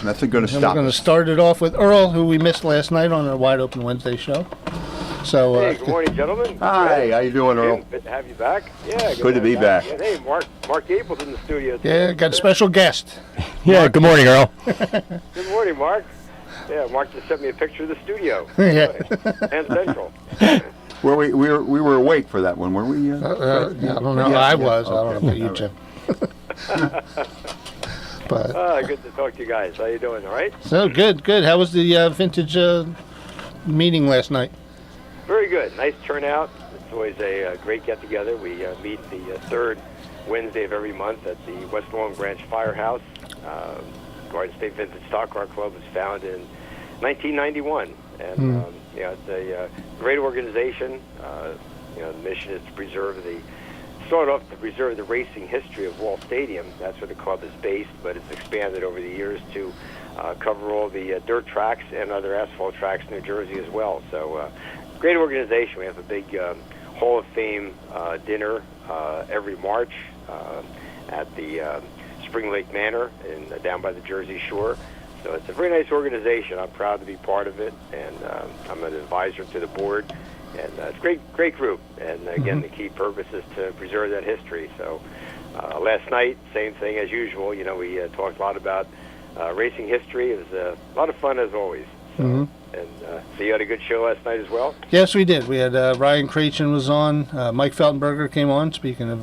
nothing going to And stop we're going to us. start it off with Earl, who we missed last night on our Wide Open Wednesday show. So, Hey, good morning, gentlemen. Hi, how you doing, Earl? Good to have you back. Yeah, Good to be back. Yeah, hey, Mark Gable's in the studio today. yeah, got a special guest. Yeah, good morning, Earl. Good morning, Mark. Yeah, Mark just sent me a picture of the studio. Yeah. And Central. Were we were awake for that one, weren't we? I don't know. Yeah, I yeah. was. I don't know Okay. about you, Jim. But Good to talk to you guys. How you doing, all right? so good. How was the vintage meeting last night? Very good. Nice turnout. It's always a great get-together. We meet the third Wednesday of every month at the West Long Branch Firehouse. Garden State Vintage Stock Car Club was founded in 1991. And, it's a great organization. The mission is to preserve the racing history of Wall Stadium. That's where the club is based, but it's expanded over the years to cover all the dirt tracks and other asphalt tracks in New Jersey as well. So, great organization. We have a big Hall of Fame dinner every March at the Spring Lake Manor down by the Jersey Shore. So it's a very nice organization. I'm proud to be part of it, and I'm an advisor to the board. And it's a great group. And again, the key purpose is to preserve that history. So last night, same thing as usual. We talked a lot about racing history. It was a lot of fun as always. So, and so you had a good show last night as well? Yes, we did. We had Ryan Krachin was on. Mike Feltenberger came on. Speaking of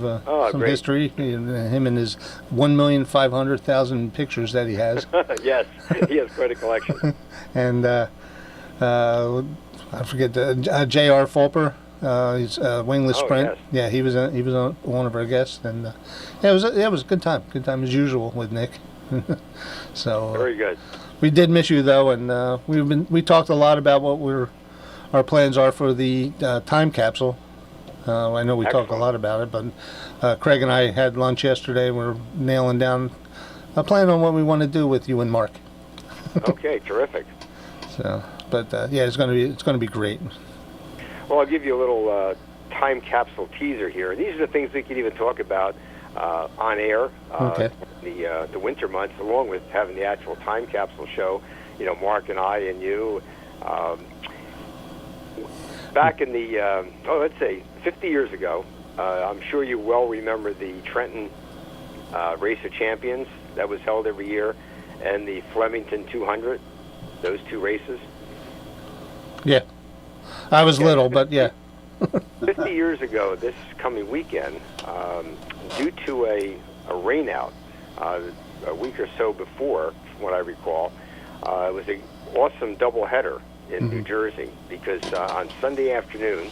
some great. history, him and his 1,500,000 pictures that he has. Yes, he has quite a collection. And I forget J.R. Fulper. He's Wingless Sprint. Yes. Yeah, he was on one of our guests, and it was a good time. Good time as usual with Nick. So Very good. we did miss you though, and we talked a lot about what our plans are for the time capsule. I know we talked a lot about it, but Craig and I had lunch yesterday. We're nailing down a plan on what we want to do with you and Mark. Okay, terrific. So, but yeah, it's gonna be great. Well, I'll give you a little time capsule teaser here. These are the things we can even talk about on air the winter months, along with having the actual time capsule show. Mark and I and you. Back in the let's say 50 years ago, I'm sure you well remember the Trenton Race of Champions that was held every year, and the Flemington 200. Those two races. Yeah, I was little, but yeah. 50 years ago, this coming weekend, due to a rainout a week or so before, from what I recall, it was an awesome doubleheader in New Jersey because on Sunday afternoon,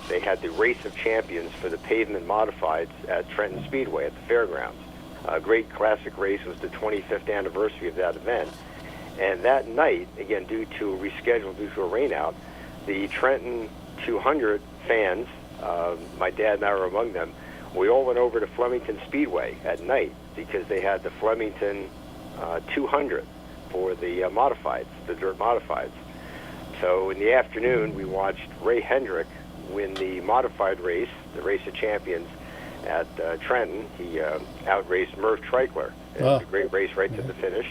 they had the Race of Champions for the pavement modifieds at Trenton Speedway at the fairgrounds. A great classic race. It was the 25th anniversary of that event. And that night, again, rescheduled due to a rainout, the Trenton 200 fans, my dad and I were among them, we all went over to Flemington Speedway at night because they had the Flemington 200 for the modifieds, the dirt modifieds. So in the afternoon, we watched Ray Hendrick win the modified race, the Race of Champions, at Trenton. He outraced Merv Treichler. It was a great race right to the finish.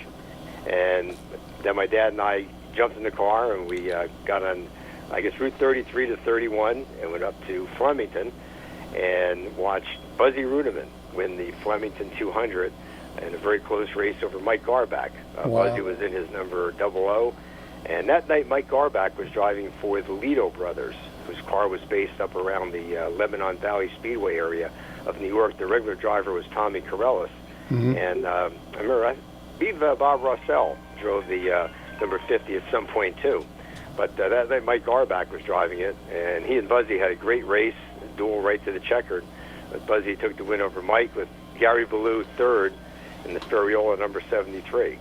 And then my dad and I jumped in the car and we got on, I guess, Route 33 to 31 and went up to Flemington and watched Buzzy Rudiman win the Flemington 200 in a very close race over Mike Garbach. Wow. Buzzy was in his number 00. And that night, Mike Garbach was driving for the Lido brothers, whose car was based up around the Lebanon Valley Speedway area of New York. The regular driver was Tommy Corellis. And I remember, I believe Bob Rossell drove the number 50 at some point, too. But that night, Mike Garbach was driving it, and he and Buzzy had a great race, a duel right to the checkered. But Buzzy took the win over Mike with Gary Ballou third in the Ferriola number 73.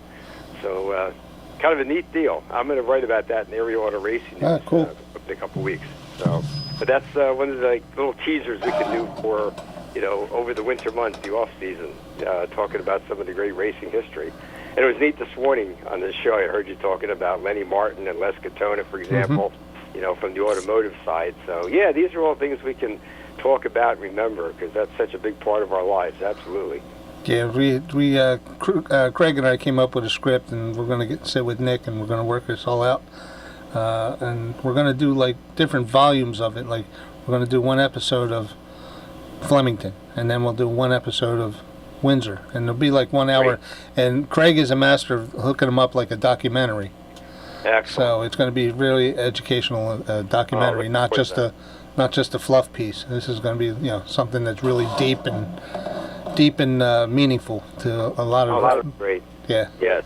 So kind of a neat deal. I'm going to write about that in Aerial Racing News cool. in a couple of weeks. So, but that's one of the little teasers we can do for, over the winter months, the off season, talking about some of the great racing history. And it was neat this morning on this show. I heard you talking about Lenny Martin and Les Catona, for example, from the automotive side. So, yeah, these are all things we can talk about and remember because that's such a big part of our lives. Absolutely. Yeah, Craig and I came up with a script, and we're going to sit with Nick, and we're going to work this all out. And we're going to do like different volumes of it. Like we're going to do one episode of Flemington, and then we'll do one episode of Windsor, and it'll be like 1 hour. Great. And Craig is a master of hooking them up like a documentary. Excellent. So it's going to be really educational documentary, not just a fluff piece. This is going to be something that's really deep and meaningful to a lot of great. Yeah. Yes.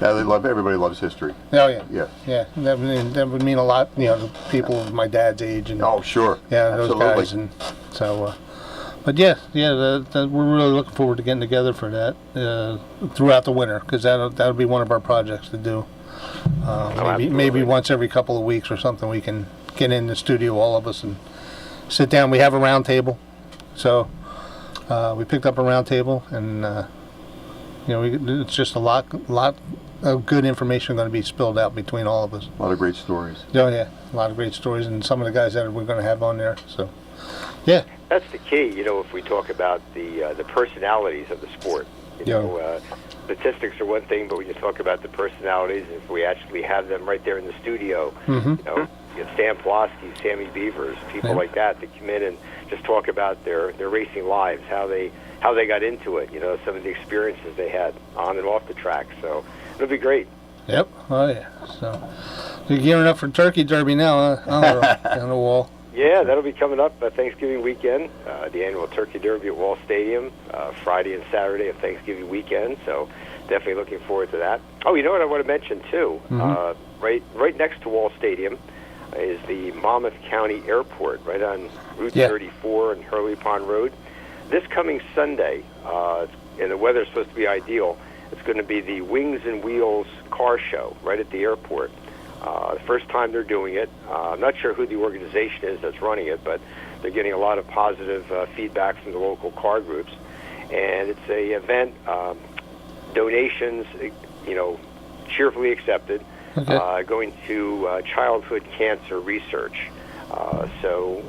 Yeah, everybody loves history. Oh yeah. Yeah. Yeah. That would mean a lot, to people of my dad's age and Oh, sure. yeah, those Absolutely. guys, and so. But yeah, we're really looking forward to getting together for that throughout the winter, because that'll be one of our projects to do. Maybe once every couple of weeks or something, we can get in the studio, all of us, and sit down. We have a round table, so we picked up a round table, and it's just a lot of good information going to be spilled out between all of us. A lot of great stories. Oh yeah, a lot of great stories, and some of the guys that we're going to have on there. So yeah. That's the key, if we talk about the personalities of the sport. Statistics are one thing, but when you talk about the personalities, if we actually have them right there in the studio, you get Stan Pulaski, Sammy Beavers, people like that come in and just talk about their racing lives, how they got into it, some of the experiences they had on and off the track. So it'll be great. Yep. Oh yeah. So you're gearing up for Turkey Derby now, huh? On the wall. Yeah, that'll be coming up Thanksgiving weekend, the annual Turkey Derby at Wall Stadium, Friday and Saturday of Thanksgiving weekend. So definitely looking forward to that. Oh, you know what I want to mention too? Right next to Wall Stadium is the Monmouth County Airport, right on Route 34 and Hurley Pond Road. This coming Sunday, and the weather's supposed to be ideal, it's going to be the Wings and Wheels car show right at the airport. The first time they're doing it. I'm not sure who the organization is that's running it, but they're getting a lot of positive feedback from the local car groups. And it's a event, donations, cheerfully accepted, going to childhood cancer research. So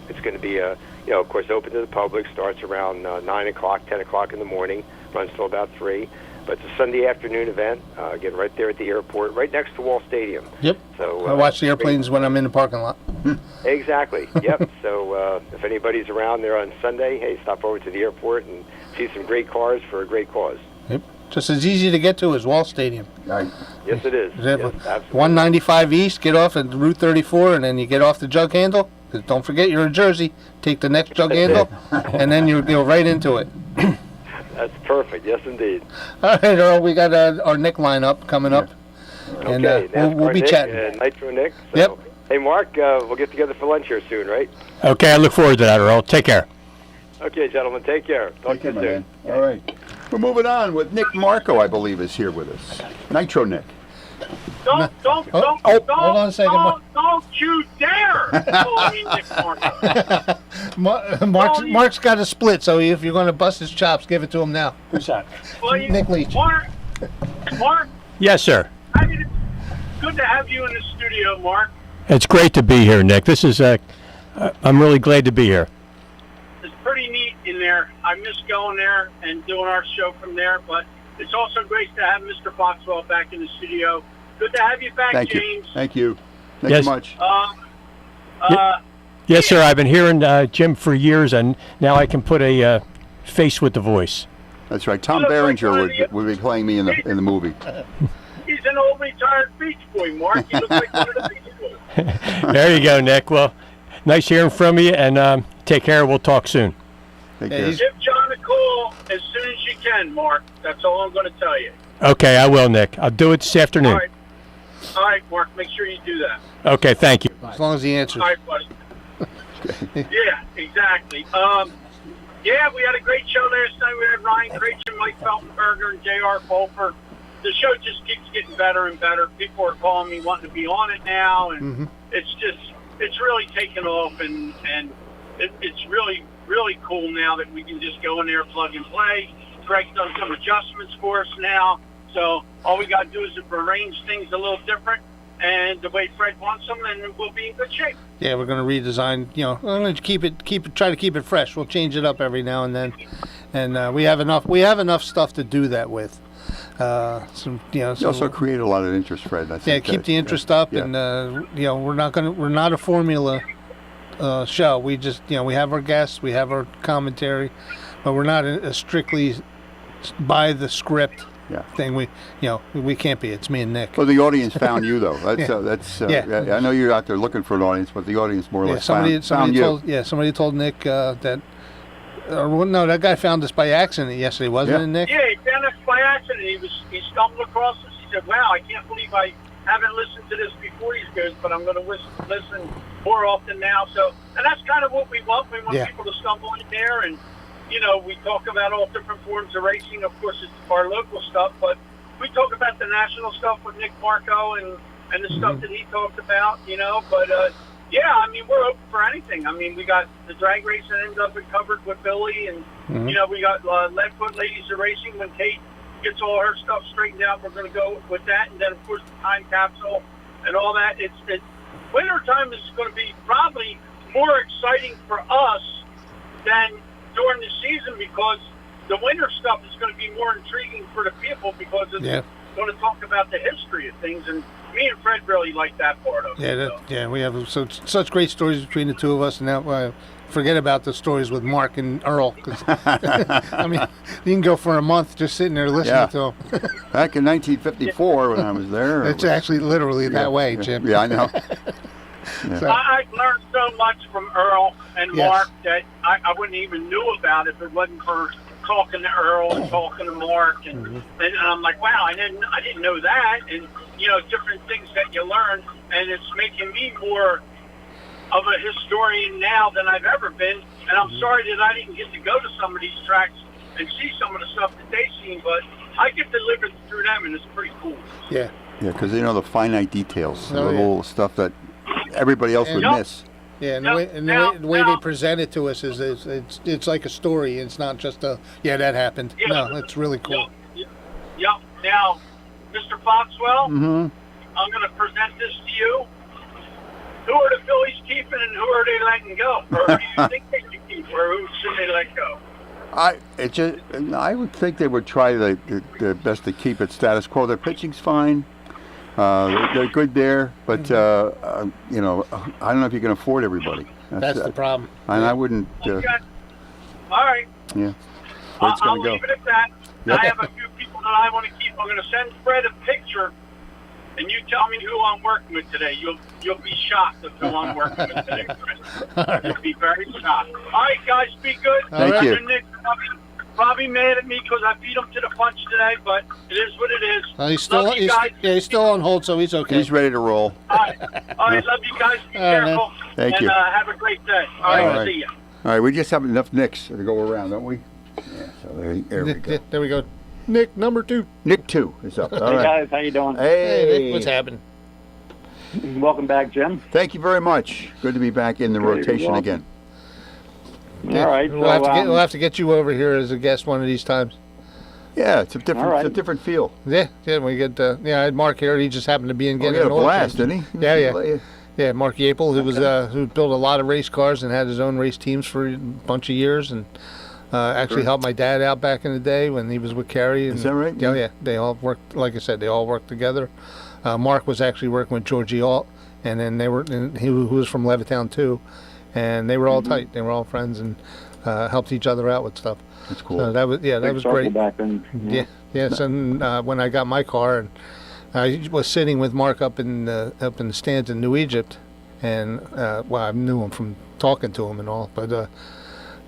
it's going to be, of course, open to the public, starts around 9 o'clock, 10 o'clock in the morning, runs till about 3. But it's a Sunday afternoon event, again, right there at the airport, right next to Wall Stadium. Yep. So I watch the airplanes when I'm in the parking lot. Exactly. Yep. So if anybody's around there on Sunday, hey, stop over to the airport and see some great cars for a great cause. Yep. Just as easy to get to as Wall Stadium. Right. Yes, it is. Yes, absolutely. 195 East, get off at Route 34, and then you get off the jug handle. Because don't forget, you're in Jersey. Take the next jug handle, and then you'll go right into it. That's perfect. Yes, indeed. All right, Earl, we got our Nick lineup coming up. And Okay, we'll be Nick chatting. and Nitro Nick. So, Yep. Hey, Mark, we'll get together for lunch here soon, right? Okay, I look forward to that, Earl. Take care. Okay, gentlemen, take care. Talk to you soon. All right. We're moving on with Nick Marco, I believe, is here with us. Nitro Nick. Don't hold on a second, don't you dare call me Nick Marco. Mark's got a split, so if you're going to bust his chops, give it to him now. Who's that? Well, Nick Leach. Mark, Yes, sir. good to have you in the studio, Mark. It's great to be here, Nick. This is I'm really glad to be here. It's pretty neat in there. I miss going there and doing our show from there, but it's also great to have Mr. Foxwell back in the studio. Good to have you back, Thank James. you. Thank you. Thank Yes. you much. Yes, sir. I've been hearing Jim for years, and now I can put a face with the voice. That's right. Tom look like Berenger one of the- would be playing me in the movie. He's an old retired Beach Boy, Mark. He looks like one of the Beach Boys. There you go, Nick. Well, nice hearing from you, and take care. We'll talk soon. Take Yeah, care. he's- Give John a call as soon as you can, Mark. That's all I'm going to tell you. Okay, I will, Nick. I'll do it this afternoon. All right, Mark. Make sure you do that. Okay, thank you. As long as he answers. All right, buddy. Yeah, exactly. Yeah, we had a great show last night. We had Ryan Krejci, Mike Feltenberger, and J.R. Fulfer. The show just keeps getting better and better. People are calling me wanting to be on it now, and it's really taken off, and it's really, really cool now that we can just go in there, plug and play. Greg's done some adjustments for us now, so all we got to do is arrange things a little different, and the way Fred wants them, and we'll be in good shape. Yeah, we're going to redesign. You know, I'm going to try to keep it fresh. We'll change it up every now and then, and we have enough stuff to do that with. You also create a lot of interest, Fred. I think keep the interest up, yeah. and we're not a formula show. We just we have our guests, we have our commentary, but we're not a strictly by the script thing. We can't be. It's me and Nick. Well, the audience found you though. Yeah. I know you're out there looking for an audience, but the audience more or less found you. Somebody told Nick that. No, that guy found us by accident yesterday, wasn't it, Nick? Yeah, he found us by accident. He stumbled across us. He said, "Wow, I can't believe I haven't listened to this before." He goes, "But I'm going to listen more often now." So, and that's kind of what we want. We want people to stumble in there, and we talk about all different forms of racing. Of course, it's our local stuff, but we talk about the national stuff with Nick Marco and the stuff that he talked about. But. Yeah, I mean, we're open for anything. I mean, we got the drag race that ends up covered with Billy, and, we got Leadfoot Ladies of Racing. When Kate gets all her stuff straightened out, we're going to go with that. And then, of course, the time capsule and all that. Wintertime is going to be probably more exciting for us than during the season, because the winter stuff is going to be more intriguing for the people, because it's going to talk about the history of things, and me and Fred really like that part of it. We have such great stories between the two of us, and now forget about the stories with Mark and Earl. 'Cause, I mean, you can go for a month just sitting there listening to them. Back in 1954 when I was there. It's actually literally that way, Jim. Yeah, I know. So, I've learned so much from Earl and Mark that I wouldn't even knew about if it wasn't for talking to Earl and talking to Mark, and I'm like, wow, I didn't know that, and different things that you learn, and it's making me more of a historian now than I've ever been. And I'm sorry that I didn't get to go to some of these tracks and see some of the stuff that they've seen, but I get to live it through them, and it's pretty cool. Yeah, because they know the finite details, the little stuff that everybody else would miss. Yeah, and the way they present it to us is it's like a story. It's not just that happened. Yeah. No, it's really cool. Yep. Now, Mr. Foxwell, I'm going to present this to you. Who are the Phillies keeping, and who are they letting go? Or who do you think they should keep, or who should they let go? I would think they would try their best to keep it status quo. Their pitching's fine. They're good there, but I don't know if you can afford everybody. That's the problem. And I wouldn't. Okay. All right. Yeah. I'll leave it at that. Yep. I have a few people that I want to keep. I'm going to send Fred a picture, and you tell me who I'm working with today. You'll be shocked of who I'm working with today, Fred. You'll be very shocked. All right, guys, be good. Thank you. Nick, probably mad at me because I beat him to the punch today, but it is what it is. He's still on hold, so he's okay. He's ready to roll. All right, love you guys. Be careful. Thank you. And have a great day. All right, see you. All right, we just have enough Nicks to go around, don't we? Yeah, so there we go. There we go. Nick, number 2. Nick 2 is up. All right. Hey, guys, how you doing? Hey. Nick, what's happening? Welcome back, Jim. Thank you very much. Good to be back in the rotation again. All right. We'll have to get you over here as a guest one of these times. Yeah, it's a different feel. Yeah. We get. I had Mark here. He just happened to be in getting an oil blast, change. didn't he? Yeah. Mark Yapel, who built a lot of race cars and had his own race teams for a bunch of years, and actually helped my dad out back in the day when he was with Kerry. Is that right? Yeah. They all worked. Like I said, they all worked together. Mark was actually working with Georgie Alt, and then who was from Levittown too, and they were all tight. They were all friends and helped each other out with stuff. That's cool. So that was great. Back then. Yes. And when I got my car, and I was sitting with Mark up in the stands in New Egypt, and I knew him from talking to him and all, but.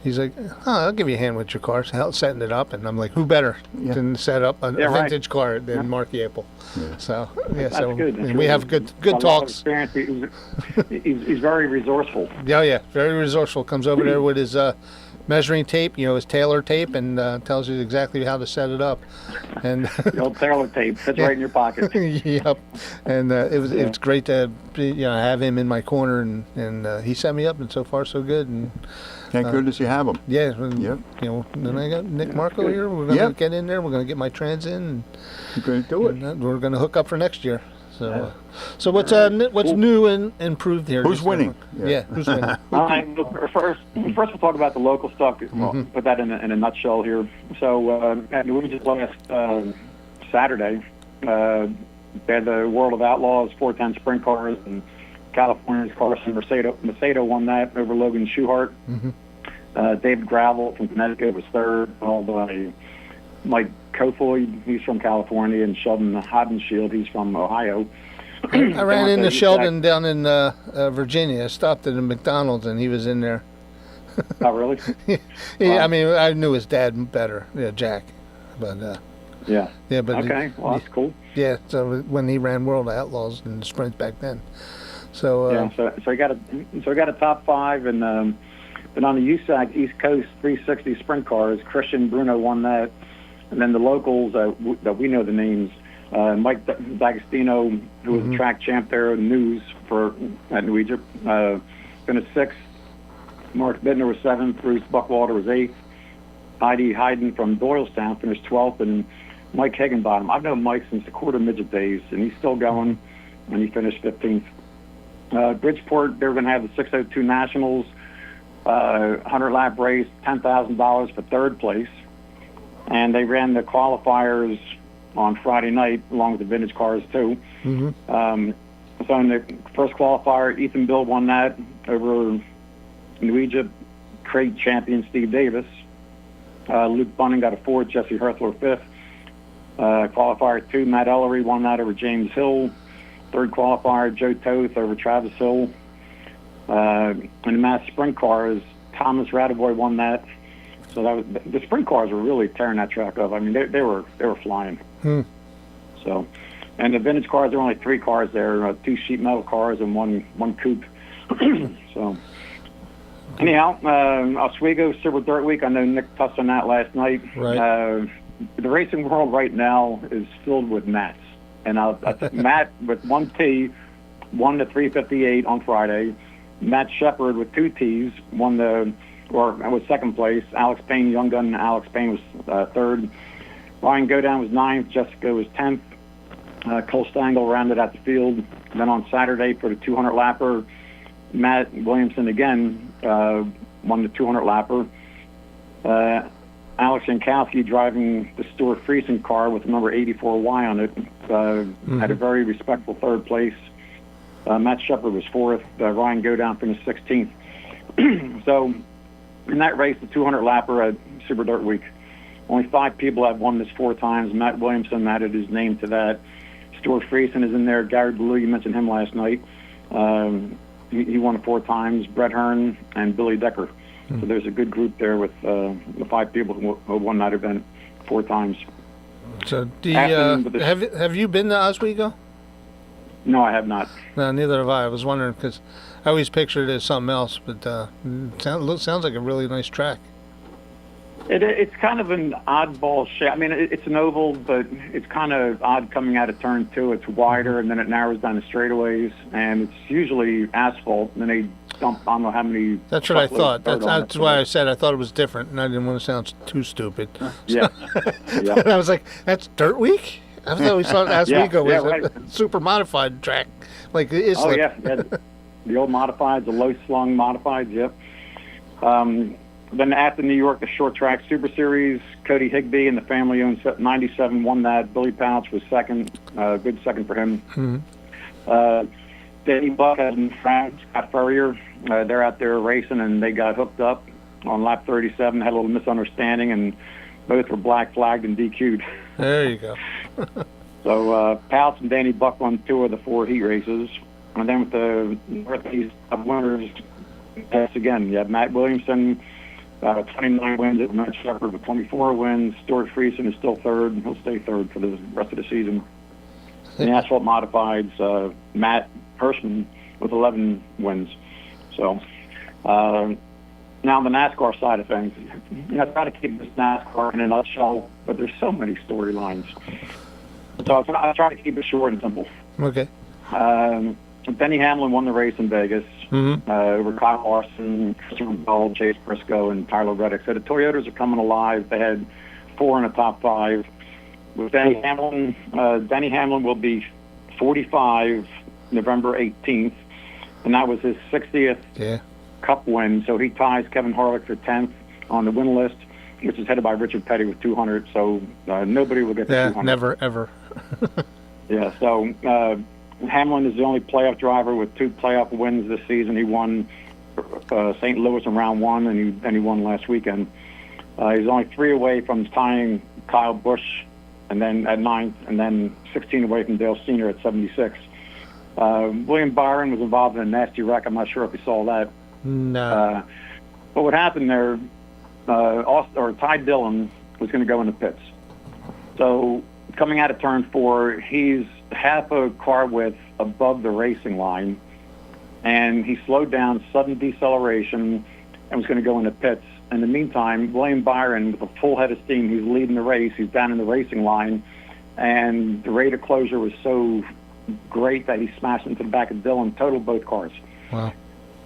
He's like, I'll give you a hand with your car, setting it up. And I'm like, who better than set up a vintage car than Mark Yapel? Yeah. So, That's good. And we have good talks. He's very resourceful. Yeah, very resourceful. Comes over there with his measuring tape, his Taylor tape, and tells you exactly how to set it up. And the old Taylor tape fits right in your pocket. Yep. And it's great to have him in my corner, and he set me up, and so far so good. And thank goodness you have him. Yeah. And, then I got Nick Marco here. We're going to get in there. We're going to get my trans in. You're going to do it. And we're going to hook up for next year. So what's new and improved here? Who's this winning? summer? Yeah, who's winning? First, we'll talk about the local stuff. Well, put that in a nutshell here. So at New Orleans last Saturday, they had the World of Outlaws 410 sprint cars, and California's Carson Macedo won that over Logan Schuchart. David Gravel from Connecticut was third, followed by Mike Kofoid, he's from California, and Sheldon Hodenshield, he's from Ohio. I ran into Sheldon down in Virginia. I stopped at a McDonald's, and he was in there. Oh, really? I mean, I knew his dad better, Jack. But yeah. But okay, well, that's cool. Yeah, so when he ran World Outlaws in the sprint back then. So so he got a top five, and then on the USAC East Coast 360 sprint cars, Christian Bruno won that, and then the locals that we know the names, Mike D'Agostino, who was the track champ there in News at New Egypt, finished sixth. Mark Bittner was seventh. Bruce Buckwalter was eighth. Heidi Hayden from Doylestown finished 12th, and Mike Higginbottom. I've known Mike since the quarter midget days, and he's still going, and he finished 15th. Bridgeport, they were going to have the 602 Nationals, 100-lap race, $10,000 for third place, and they ran the qualifiers on Friday night along with the vintage cars too. So in the first qualifier, Ethan Bill won that over New Egypt crate champion Steve Davis. Luke Bunning got a fourth, Jesse Herthler fifth. Qualifier 2, Matt Ellery won that over James Hill. Third qualifier, Joe Toth over Travis Hill. In the mass sprint cars, Thomas Radevoy won that. So that was, the sprint cars were really tearing that track up. I mean, they were flying. So, and the vintage cars, there were only 3 cars there, 2 sheet metal cars and one coupe. So, anyhow, Oswego Silver Dirt Week. I know Nick touched on that last night. Right. The racing world right now is filled with Matts. And Matt with 1 T won the 358 on Friday. Matt Shepard with 2 T's was second place. Alex Payne, young gun Alex Payne was third. Ryan Godown was 9th. Jessica was 10th. Cole Stangl rounded out the field. Then on Saturday for the 200-lapper, Matt Williamson again won the 200-lapper. Alex Jankowski driving the Stuart Friesen car with the number 84Y on it had a very respectful third place. Matt Shepard was 4th. Ryan Godown finished 16th. So in that race, the 200-lapper at Super Dirt Week, only 5 people have won this 4 times. Matt Williamson added his name to that. Stuart Friesen is in there. Gary Blue, you mentioned him last night. He won it 4 times. Brett Hearn and Billy Decker. So there's a good group there with the 5 people who won that event 4 times. So have you been to Oswego? No, I have not. No, neither have I. I was wondering because I always pictured it as something else, but sounds like a really nice track. It's kind of an oddball shape. I mean, it's an oval, but it's kind of odd coming out of turn 2. It's wider, and then it narrows down the straightaways, and it's usually asphalt, and then they dump, I don't know how many... That's what I thought. That's why I said I thought it was different, and I didn't want to sound too stupid. Yeah. And I was like, that's Dirt Week? I thought we thought Oswego was right. a super modified track, like the Islip. Oh, yeah. The old modifieds, the low-slung modifieds, yep. Then after New York, the short track Super Series, Cody Higbee and the family-owned 97 won that. Billy Pouch was second, good second for him. Danny Buck has in France, Scott Furrier. They're out there racing, and they got hooked up on lap 37, had a little misunderstanding, and both were black flagged and DQ'd. There you go. So Pouch and Danny Buck won 2 of the 4 heat races. And then with the Northeast winners, yes, again, you have Matt Williamson, 29 wins, at Matt Shepard with 24 wins. Stuart Friesen is still third, and he'll stay third for the rest of the season. In the asphalt modifieds, Matt Hirschman with 11 wins. So now on the NASCAR side of things, I try to keep this NASCAR in a nutshell, but there's so many storylines. So I try to keep it short and simple. Okay. Denny Hamlin won the race in Vegas over Kyle Larson, Christopher Bell, Chase Briscoe, and Tyler Reddick. So the Toyotas are coming alive. They had 4 in the top 5. With Denny Hamlin will be 45 November 18th, and that was his 60th Cup win. So he ties Kevin Harvick for 10th on the win list, which is headed by Richard Petty with 200. So nobody will get to 200. Never, ever. Yeah, so Hamlin is the only playoff driver with 2 playoff wins this season. He won St. Louis in round 1, and he won last weekend. He's only 3 away from tying Kyle Busch, and then at 9th, and then 16 away from Dale Sr. at 76. William Byron was involved in a nasty wreck. I'm not sure if you saw that. No. But what happened there, Ty Dillon was going to go in the pits. So coming out of turn 4, he's half a car width above the racing line, and he slowed down, sudden deceleration, and was going to go in the pits. In the meantime, William Byron, with a full head of steam, he's leading the race. He's down in the racing line, and the rate of closure was so great that he smashed into the back of Dillon, totaled both cars. Wow.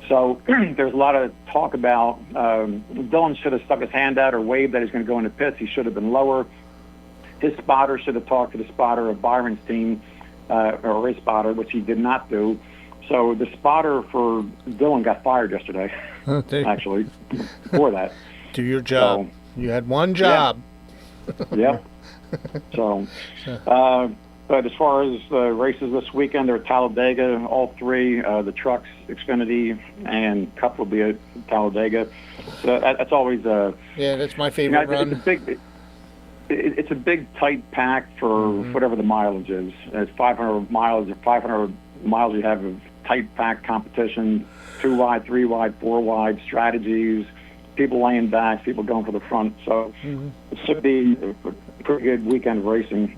So there's a lot of talk about Dillon should have stuck his hand out or waved that he's going to go in the pits. He should have been lower. His spotter should have talked to the spotter of Byron's team, or his spotter, which he did not do. So the spotter for Dillon got fired yesterday, actually, for that. Do your job. So, you had one job. Yeah. So, but as far as races this weekend, they're at Talladega, all 3, the trucks, Xfinity, and Cup will be at Talladega. So that's always yeah, that's my favorite run. It's a big, tight pack for whatever the mileage is. It's 500 miles you have of tight pack competition, 2 wide, 3 wide, 4 wide strategies, people laying back, people going for the front. So it should be a pretty good weekend of racing.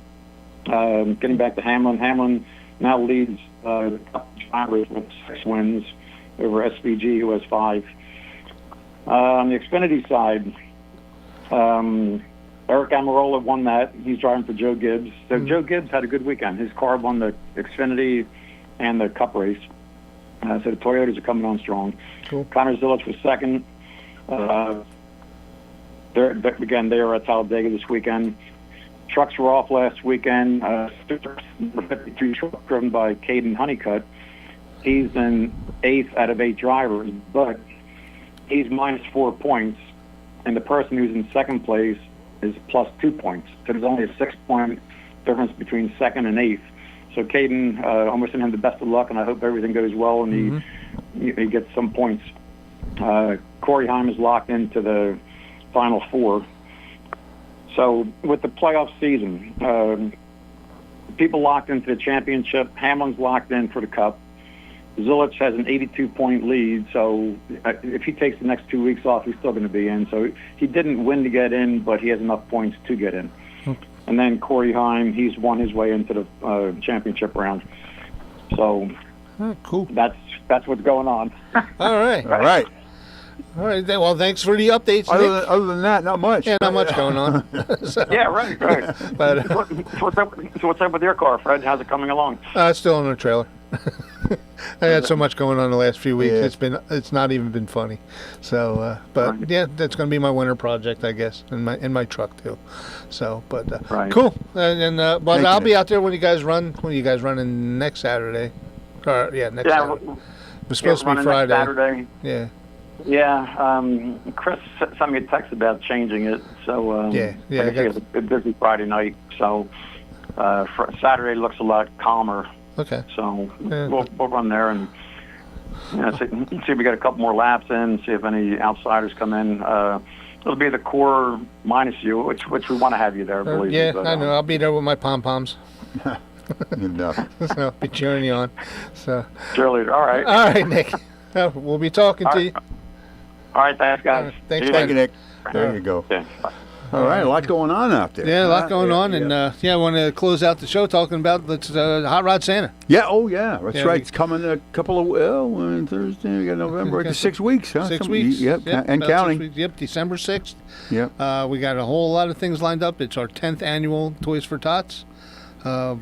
Getting back to Hamlin. Hamlin now leads the Cup drivers with 6 wins over SVG, who has 5. On the Xfinity side, Eric Almirola won that. He's driving for Joe Gibbs. So Joe Gibbs had a good weekend. His car won the Xfinity and the Cup race. So the Toyotas are coming on strong. Cool. Connor Zilic was 2nd. They are at Talladega this weekend. Trucks were off last weekend. Number 52 truck driven by Caden Honeycutt. He's in 8th out of 8 drivers, but he's minus 4 points, and the person who's in 2nd place is plus 2 points. So there's only a 6-point difference between 2nd and 8th. So Caden, I'm wishing him the best of luck, and I hope everything goes well and he gets some points. Corey Heim is locked into the Final 4. So with the playoff season, people locked into the championship. Hamlin's locked in for the Cup. Zilic has an 82-point lead, so if he takes the next 2 weeks off, he's still going to be in. So he didn't win to get in, but he has enough points to get in. And then Corey Heim, he's won his way into the championship round. So cool. That's what's going on. All right. All right. All right. Well, thanks for the updates, Nick. Other than that, not much. Yeah, not much going on. Yeah, right. But So what's up with your car, Fred? How's it coming along? It's still in the trailer. I had so much going on the last few weeks. Yeah. It's not even been funny. So, but yeah, that's going to be my winter project, I guess, in my truck too. So, but cool. But I'll be out there when you guys run. When you guys running next Saturday? Next Saturday. It's supposed to be Friday. Next Saturday. Yeah. Yeah. Chris sent me a text about changing it. So I guess it's a busy Friday night. So Saturday looks a lot calmer. Okay. So we'll run there and see if we get a couple more laps in, see if any outsiders come in. It'll be the core minus you, which we want to have you there, believe me. But, I know. I'll be there with my pom-poms. No. So I'll be cheering you on. So. Cheerleader. All right. All right, Nick. We'll be talking to you. All right. Thanks, guys. Thanks, Thank you, Nick. There you go. Okay. Bye. All right, a lot going on out there. Yeah, a lot going on, and I want to close out the show talking about Hot Rod Santa. Yeah, that's right. It's coming a couple of Thursday. We got November. It's 6 weeks, huh? 6 weeks. Yep, and counting. 6 weeks. Yep, December 6th. Yep. We got a whole lot of things lined up. It's our 10th annual Toys for Tots. Hot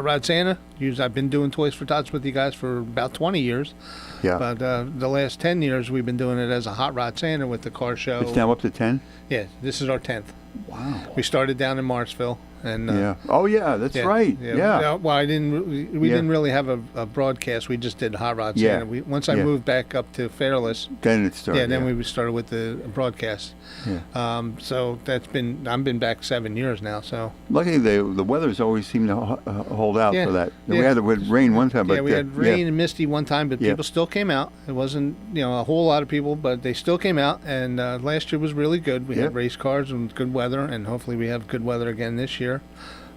Rod Santa. I've been doing Toys for Tots with you guys for about 20 years. Yeah. But the last 10 years, we've been doing it as a Hot Rod Santa with the car show. It's now up to 10? Yeah, this is our 10th. Wow. We started down in Marshville, and Yeah. Oh yeah, that's right. Yeah. Well, I didn't. We didn't really have a broadcast. We just did Hot Rod Yeah. Santa. Once I Yeah. moved back up to Fairless, Then it started. then we started with the broadcast. Yeah. So I've been back 7 years now. So Luckily, the weather's always seemed to hold out Yeah. for that. Yeah. We had rain one time, but yeah, we had rain and misty one time, but Yeah. people still came out. It wasn't a whole lot of people, but they still came out. And last year was really good. We Yep. had race cars and good weather, and hopefully we have good weather again this year.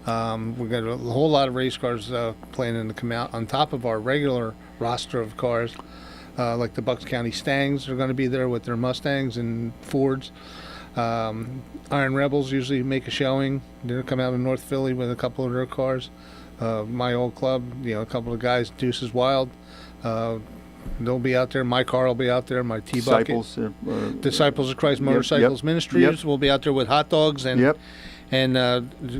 We've got a whole lot of race cars planning to come out on top of our regular roster of cars, like the Bucks County Stangs are going to be there with their Mustangs and Fords. Iron Rebels usually make a showing. They'll come out of North Philly with a couple of their cars. My old club, a couple of guys, Deuces Wild, they'll be out there. My car will be out there. My T-Bucket. Disciples of Christ Motorcycles Ministries will be out there with hot dogs and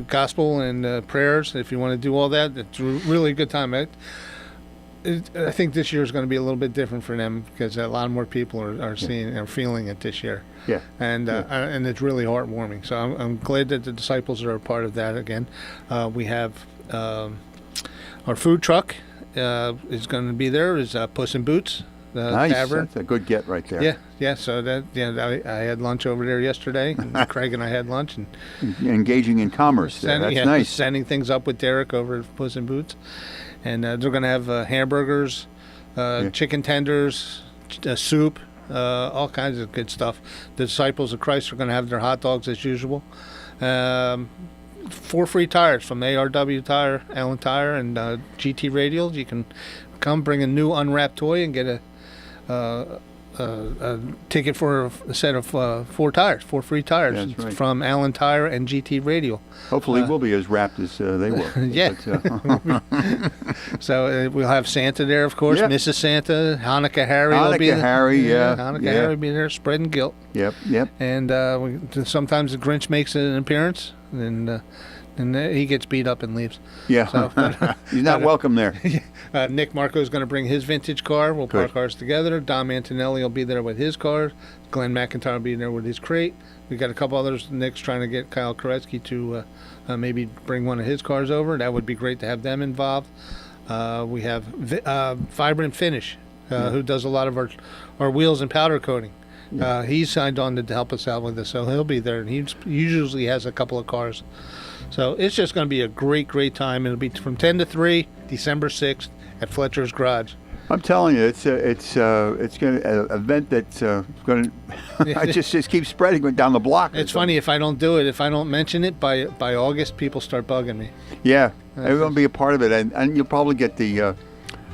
gospel and prayers. If you want to do all that, it's a really good time. I think this year is going to be a little bit different for them because a lot more people are seeing and feeling it this year. Yeah. And it's really heartwarming. So I'm glad that the disciples are a part of that again. We have our food truck is going to be there. Is Puss in Boots Nice. Tavern. That's a good get right there. Yeah. So I had lunch over there yesterday. And Craig and I had lunch and Engaging in commerce there. That's nice. Sending things up with Derek over at Puss in Boots, and they're going to have hamburgers, chicken tenders, soup, all kinds of good stuff. The Disciples of Christ are going to have their hot dogs as usual. 4 free tires from ARW Tire, Allen Tire, and GT Radials. You can come bring a new unwrapped toy and get a ticket for a set of 4 tires, 4 free tires. That's right. From Allen Tire and GT Radial. Hopefully we'll be as wrapped as they were. Yeah. But, So we'll have Santa there, of course. Yeah. Mrs. Santa, Hanukkah Harry will be there. Harry, Hanukkah Harry will be there, spreading guilt. Yep. And sometimes the Grinch makes an appearance, and he gets beat up and leaves. Yeah. So, He's not welcome there. Nick Marco is going to bring his vintage car. We'll park ours together. Dom Antonelli will be there with his car. Glenn McIntyre will be there with his crate. We got a couple others. Nick's trying to get Kyle Koretsky to maybe bring one of his cars over. That would be great to have them involved. We have Vibrant Finish, who does a lot of our wheels and powder coating. He's signed on to help us out with this, so he'll be there. And he usually has a couple of cars. So it's just going to be a great, great time. It'll be from 10 to 3, December 6th at Fletcher's Garage. I'm telling you, it's going to an event that's going to it just keeps spreading going down the block. It's funny, if I don't do it, if I don't mention it by August, people start bugging me. Yeah, everyone will be a part of it, and you'll probably get the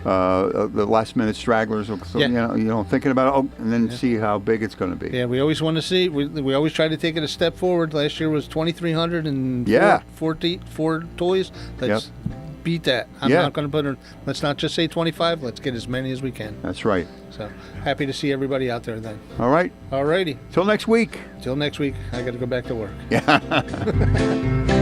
last minute stragglers. So, thinking about it, and then see how big it's going to be. Yeah, we always want to see. We always try to take it a step forward. Last year was 2,300 and four toys. Let's beat that. I'm not going to put it. Let's not just say 25. Let's get as many as we can. That's right. So happy to see everybody out there then. All right. All righty. Till next week. Till next week. I got to go back to work. Yeah.